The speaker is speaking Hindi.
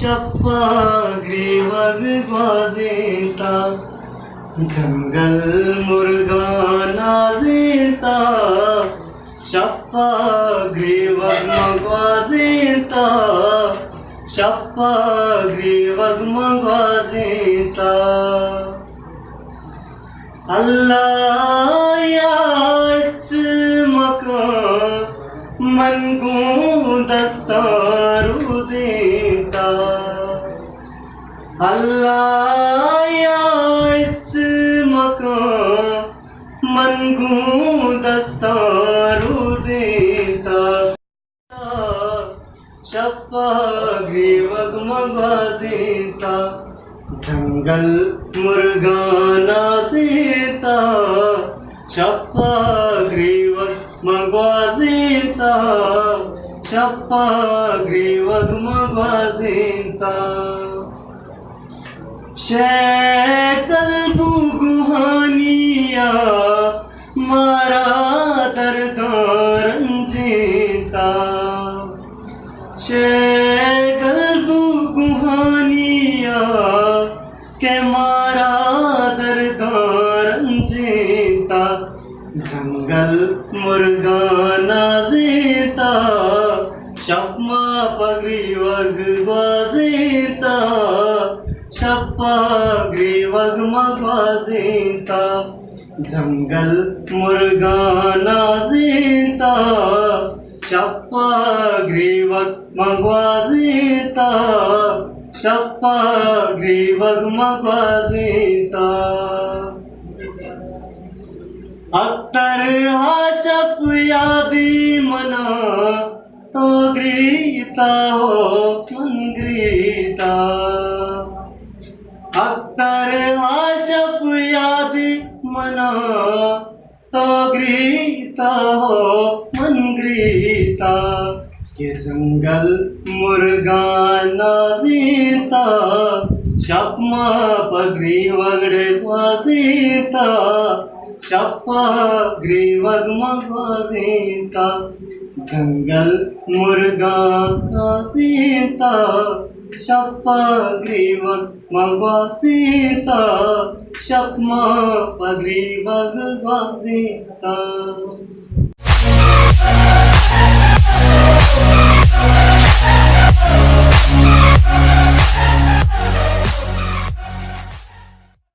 शप्पा ग्रीवग ग्वाजेता जंगल मुर्गा नाजेता शप्पा ग्रीवग ग्वाजेता शप्पा ग्रीवग ग्वाजेता अल्लाह याच मका मन को दस्तारू देता अल्लाह याच मका मन को दस्तारू देता शप्पा ग्रीवग ग्वाजेता जंगल मुर्गा नाजेता शप्पा ग्रीवग ग्वाजेता शप्पा ग्रीवग ग्वाजेता शैकल बुगुहानिया मारा दरदारंजेता शैकल बुगुहानिया के मारा दरदारंजेता जंगल मुर्गा नाजेता शप्पा ग्रीवग ग्वाजेता शप्पा ग्रीवग ग्वाजेता जंगल मुर्गा नाजेता शप्पा ग्रीवग ग्वाजेता शप्पा ग्रीवग ग्वाजेता अख्तर हाशप यादी मना तो ग्रीता हो मन ग्रीता अख्तर हाशप यादी मना तो ग्रीता हो मन ग्रीता ये जंगल मुर्गा नाजेता शप्पा ग्रीवग ग्वाजेता शप्पा ग्रीवग ग्वाजेता जंगल मुर्गा नाजेता शप्पा ग्रीवग ग्वाजेता शप्पा ग्रीवग ग्वाजेता।